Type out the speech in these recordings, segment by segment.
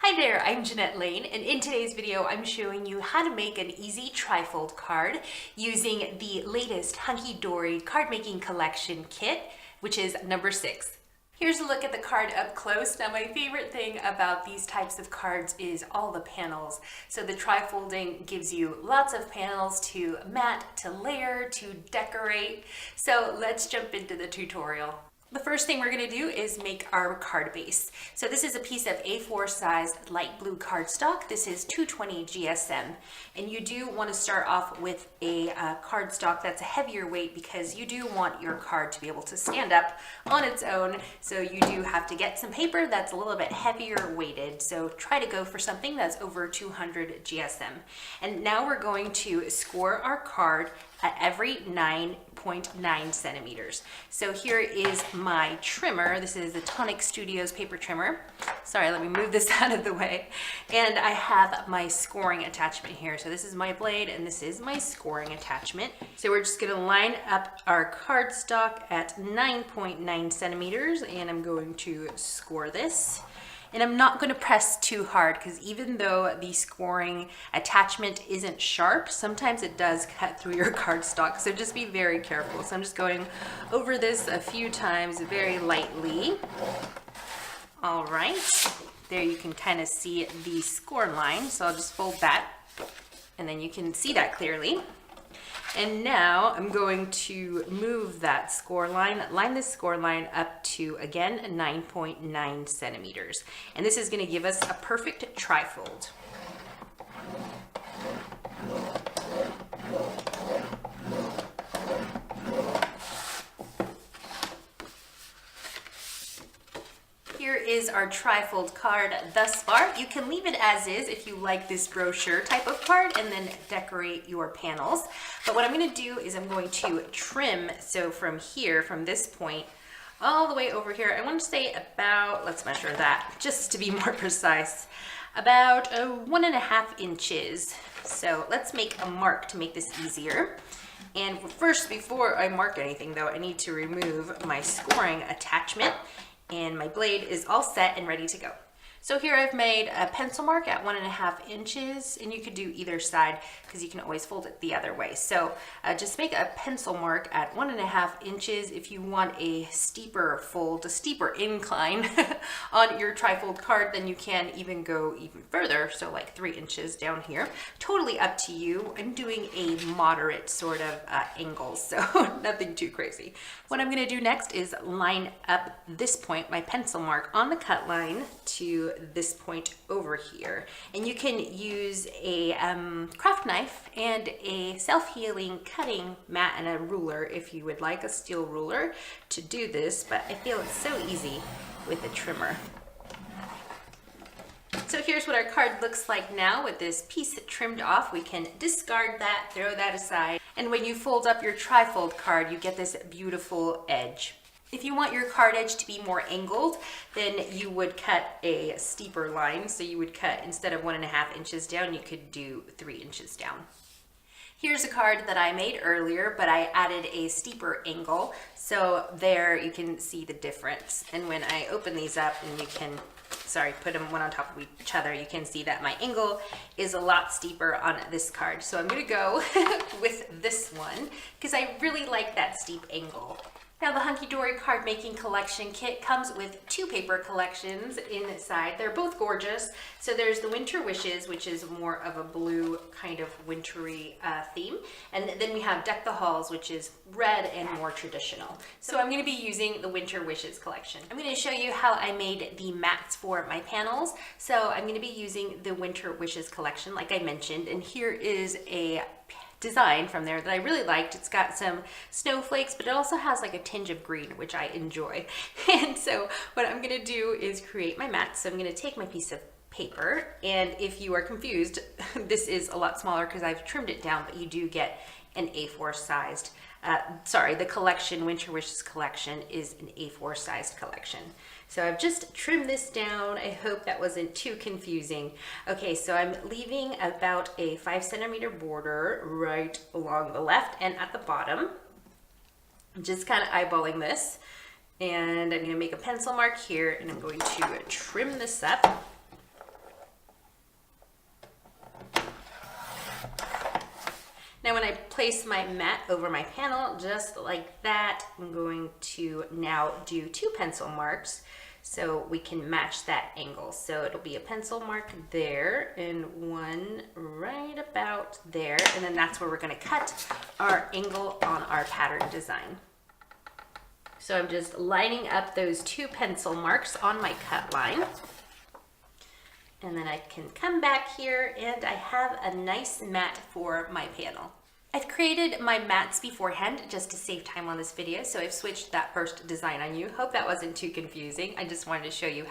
Hi there, I'm Jeanette Lane, and in today's video I'm showing you how to make an easy trifold card using the latest Hunkydory card making collection kit, which is number 6. Here's a look at the card up close. Now my favorite thing about these types of cards is all the panels. So the trifolding gives you lots of panels to mat, to layer, to decorate. So let's jump into the tutorial. The first thing we're going to do is make our card base. So this is a piece of A4 size light blue cardstock. This is 220 GSM, and you do want to start off with a cardstock that's a heavier weight because you do want your card to be able to stand up on its own. So you do have to get some paper that's a little bit heavier weighted. So try to go for something that's over 200 GSM. And now we're going to score our card at every 9.9 centimeters. So here is my trimmer. This is the Tonic Studios paper trimmer. Sorry, let me move this out of the way. And I have my scoring attachment here. So this is my blade and this is my scoring attachment. So we're just gonna line up our cardstock at 9.9 centimeters and I'm going to score this. And I'm not going to press too hard because even though the scoring attachment isn't sharp, sometimes it does cut through your cardstock. So just be very careful. So I'm just going over this a few times very lightly. All right, there you can kind of see the score line. So I'll just fold that and then you can see that clearly. And now I'm going to move that score line, line this score line up to, again, 9.9 centimeters. And this is going to give us a perfect trifold. Here is our trifold card thus far. You can leave it as is if you like this brochure type of card and then decorate your panels. But what I'm going to do is I'm going to trim. So from here, from this point, all the way over here, I want to say about, let's measure that just to be more precise, about 1.5 inches. So let's make a mark to make this easier. And first, before I mark anything though, I need to remove my scoring attachment. And my blade is all set and ready to go. So here I've made a pencil mark at 1.5 inches, and you could do either side because you can always fold it the other way. So just make a pencil mark at 1.5 inches. If you want a steeper fold, a steeper incline on your trifold card, then you can even go even further. So like 3 inches down here, totally up to you. I'm doing a moderate sort of angle, so nothing too crazy. What I'm gonna do next is line up this point, my pencil mark, on the cut line to this point over here. And you can use a craft knife and a self-healing cutting mat and a ruler if you would like, a steel ruler to do this, but I feel it's so easy with a trimmer. So here's what our card looks like now with this piece trimmed off. We can discard that, throw that aside. And when you fold up your trifold card, you get this beautiful edge. If you want your card edge to be more angled, then you would cut a steeper line. So you would cut, instead of 1.5 inches down, you could do 3 inches down. Here's a card that I made earlier, but I added a steeper angle. So there you can see the difference. And when I open these up and you can, put them one on top of each other, you can see that my angle is a lot steeper on this card. So I'm gonna go with this one because I really like that steep angle. Now the Hunkydory card making collection kit comes with 2 paper collections inside. They're both gorgeous. So there's the Winter Wishes, which is more of a blue kind of wintry theme. And then we have Deck the Halls, which is red and more traditional. So I'm going to be using the Winter Wishes collection. I'm going to show you how I made the mats for my panels. So I'm going to be using the Winter Wishes collection, like I mentioned. And here is a design from there that I really liked. It's got some snowflakes, but it also has like a tinge of green, which I enjoy. And so what I'm gonna do is create my mat. So I'm gonna take my piece of paper, and if you are confused, this is a lot smaller because I've trimmed it down, but you do get an A4 sized, the collection, Winter Wishes collection, is an A4 sized collection. So I've just trimmed this down. I hope that wasn't too confusing. Okay, so I'm leaving about a 5 centimeter border right along the left and at the bottom. I'm just kind of eyeballing this, and I'm going to make a pencil mark here, and I'm going to trim this up. place my mat over my panel just like that. I'm going to now do 2 pencil marks so we can match that angle. So it'll be a pencil mark there and one right about there. And then that's where we're gonna cut our angle on our pattern design. So I'm just lining up those 2 pencil marks on my cut line. And then I can come back here and I have a nice mat for my panel. I've created my mats beforehand just to save time on this video, so I've switched that first design on you. Hope that wasn't too confusing. I just wanted to show you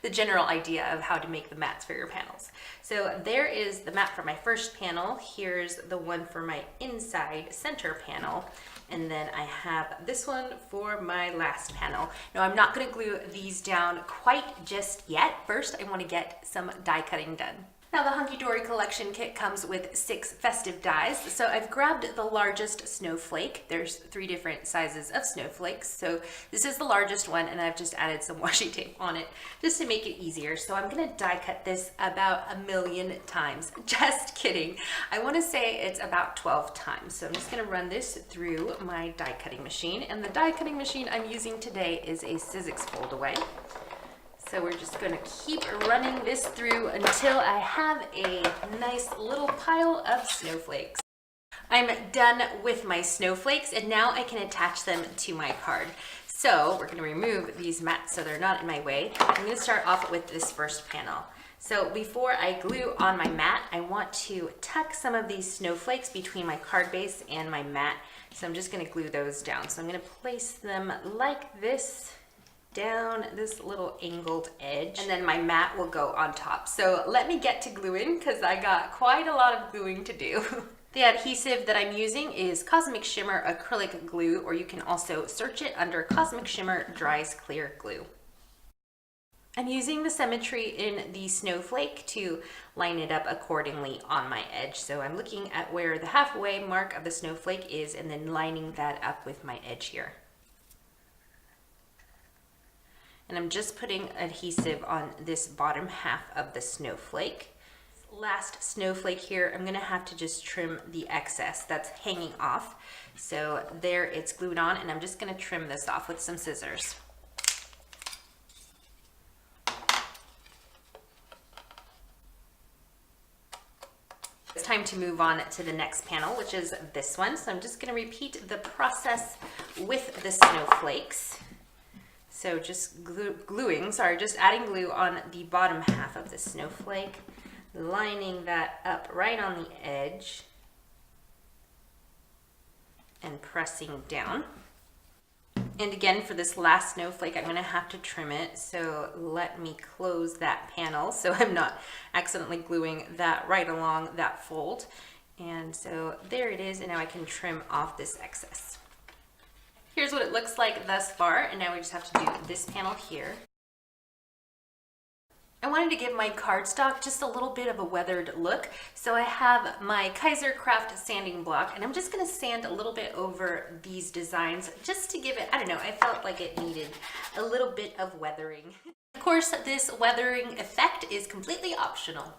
the general idea of how to make the mats for your panels. So there is the mat for my first panel. Here's the one for my inside center panel. And then I have this one for my last panel. Now I'm not gonna glue these down quite just yet. First, I wanna get some die cutting done. Now the Hunkydory collection kit comes with 6 festive dies. So I've grabbed the largest snowflake. There's 3 different sizes of snowflakes. So this is the largest one and I've just added some washi tape on it just to make it easier. So I'm gonna die cut this about 1,000,000 times. Just kidding. I wanna say it's about 12 times. So I'm just gonna run this through my die cutting machine. And the die cutting machine I'm using today is a Sizzix fold away. So we're just gonna keep running this through until I have a nice little pile of snowflakes. I'm done with my snowflakes and now I can attach them to my card. So we're gonna remove these mats so they're not in my way. I'm gonna start off with this first panel. So before I glue on my mat, I want to tuck some of these snowflakes between my card base and my mat. So I'm just gonna glue those down. So I'm gonna place them like this, down this little angled edge, and then my mat will go on top. So let me get to gluing because I got quite a lot of gluing to do. The adhesive that I'm using is Cosmic Shimmer acrylic glue, or you can also search it under Cosmic Shimmer Dries Clear Glue. I'm using the symmetry in the snowflake to line it up accordingly on my edge. So I'm looking at where the halfway mark of the snowflake is and then lining that up with my edge here. And I'm just putting adhesive on this bottom half of the snowflake. Last snowflake here, I'm gonna have to just trim the excess that's hanging off. So there it's glued on and I'm just gonna trim this off with some scissors. It's time to move on to the next panel, which is this one. So I'm just gonna repeat the process with the snowflakes. So just just adding glue on the bottom half of the snowflake, lining that up right on the edge and pressing down. And again, for this last snowflake, I'm gonna have to trim it. So let me close that panel so I'm not accidentally gluing that right along that fold. And so there it is, and now I can trim off this excess. Here's what it looks like thus far, and now we just have to do this panel here. I wanted to give my cardstock just a little bit of a weathered look, so I have my Kaiser Craft sanding block, and I'm just gonna sand a little bit over these designs just to give it, I don't know, I felt like it needed a little bit of weathering. Of course, this weathering effect is completely optional.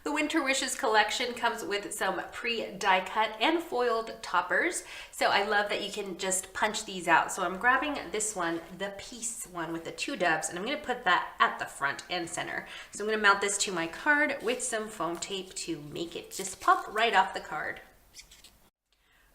The Winter Wishes collection comes with some pre-die cut and foiled toppers. So I love that you can just punch these out. So I'm grabbing this one, the piece one with the 2 doves, and I'm gonna put that at the front and center. So I'm gonna mount this to my card with some foam tape to make it just pop right off the card.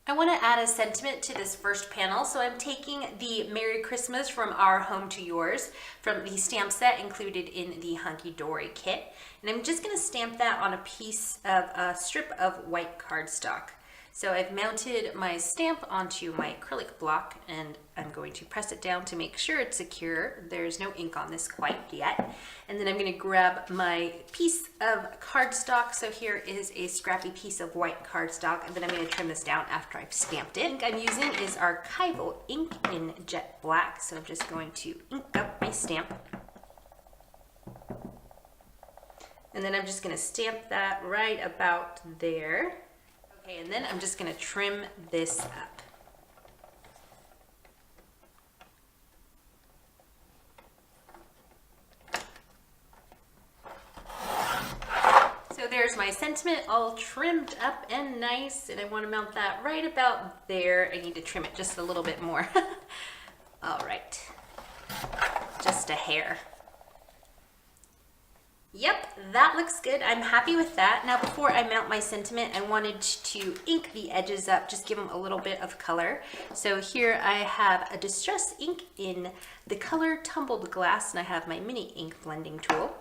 I want to add a sentiment to this first panel, so I'm taking the Merry Christmas from Our Home to Yours from the stamp set included in the Hunkydory kit, and I'm just going to stamp that on a strip of white cardstock. So I've mounted my stamp onto my acrylic block, and I'm going to press it down to make sure it's secure. There's no ink on this quite yet. And then I'm going to grab my piece of cardstock. So here is a scrappy piece of white cardstock, and then I'm going to trim this down after I've stamped it. The ink I'm using is Archival ink in jet black. So I'm just going to ink up my stamp. And then I'm just going to stamp that right about there. Okay, and then I'm just going to trim this up. So there's there's my sentiment all trimmed up and nice, and I want to mount that right about there. I need to trim it just a little bit more. All right, just a hair. Yep, that looks good. I'm happy with that. Now before I mount my sentiment, I wanted to ink the edges up, just give them a little bit of color. So here I have a distress ink in the color Tumbled Glass, and I have my mini ink blending tool.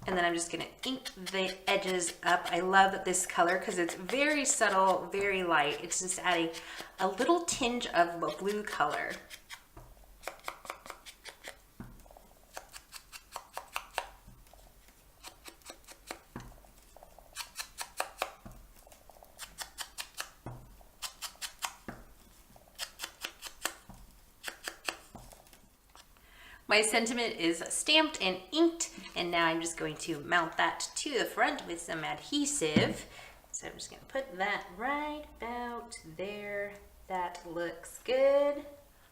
And then I'm just gonna ink the edges up. I love this color because it's very subtle, very light. It's just adding a little tinge of a blue color. My sentiment is stamped and inked, and now I'm just going to mount that to the front with some adhesive. So I'm just going to put that right about there. That looks good.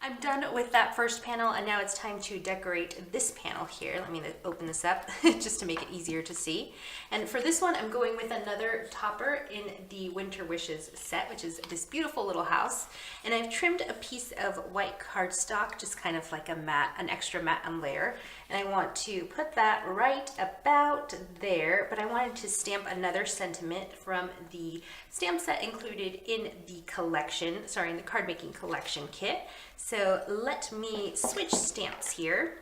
I'm done with that first panel, and now it's time to decorate this panel here. Let me open this up just to make it easier to see. And for this one, I'm going with another topper in the Winter Wishes set, which is this beautiful little house. And I've trimmed a piece of white cardstock, just kind of like a matte, an extra matte layer. And I want to put that right about there, but I wanted to stamp another sentiment from the stamp set included in the collection, in the card making collection kit. So let me switch stamps here.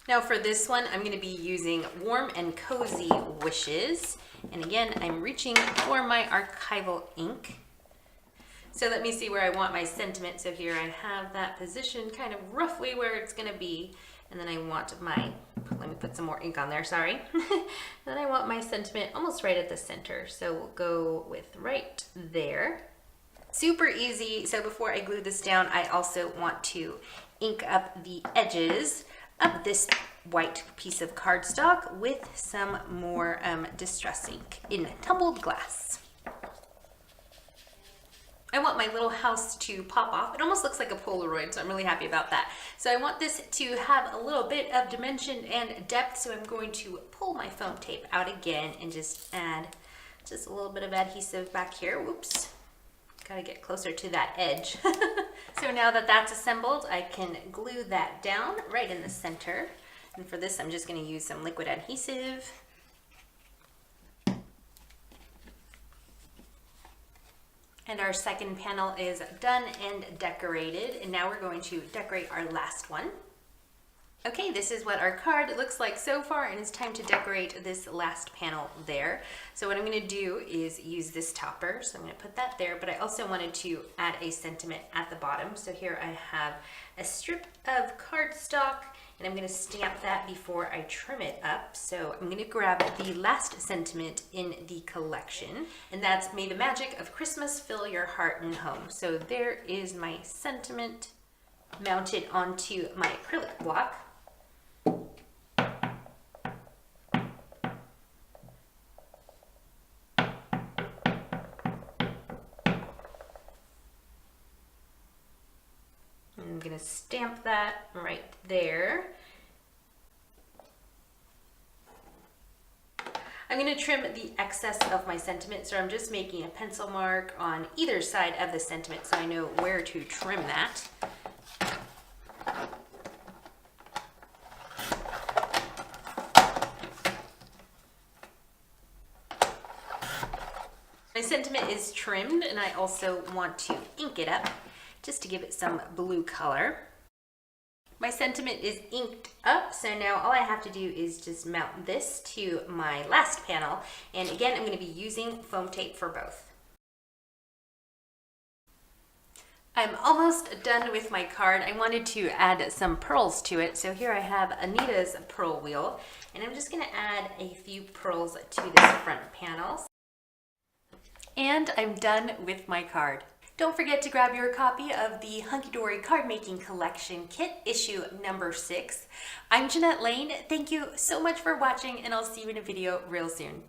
Now for this one, I'm going to be using Warm and Cozy Wishes. And again, I'm reaching for my archival ink. So let me see where I want my sentiment. So here I have that position kind of roughly where it's going to be. And then I want my, let me put some more ink on there, sorry. Then I want my sentiment almost right at the center. So we'll go with right there. Super easy. So before I glue this down, I also want to ink up the edges of this white piece of cardstock with some more distress ink in Tumbled Glass. I want my little house to pop off. It almost looks like a Polaroid, so I'm really happy about that. So I want this to have a little bit of dimension and depth, so I'm going to pull my foam tape out again and just add just a little bit of adhesive back here. Whoops. Gotta get closer to that edge. So now that that's assembled, I can glue that down right in the center. And for this, I'm just gonna use some liquid adhesive. And our second panel is done and decorated. And now we're going to decorate our last one. Okay, this is what our card looks like so far, and it's time to decorate this last panel there. So what I'm gonna do is use this topper. So I'm gonna put that there, but I also wanted to add a sentiment at the bottom. So here I have a strip of cardstock, and I'm gonna stamp that before I trim it up. So I'm gonna grab the last sentiment in the collection, and that's "May the magic of Christmas fill your heart and home." So there is my sentiment mounted onto my acrylic block. I'm going to stamp that right there. I'm going to trim the excess of my sentiment, so I'm just making a pencil mark on either side of the sentiment so I know where to trim that. My sentiment is trimmed, and I also want to ink it up just to give it some blue color. My sentiment is inked up, so now all I have to do is just mount this to my last panel. And again, I'm going to be using foam tape for both. I'm almost done with my card. I wanted to add some pearls to it, so here I have Anita's pearl wheel, and I'm just going to add a few pearls to this front panel. And I'm done with my card. Don't forget to grab your copy of the Hunkydory Card Making Collection Kit, issue number 6. I'm Jeanette Lane. Thank you so much for watching, and I'll see you in a video real soon.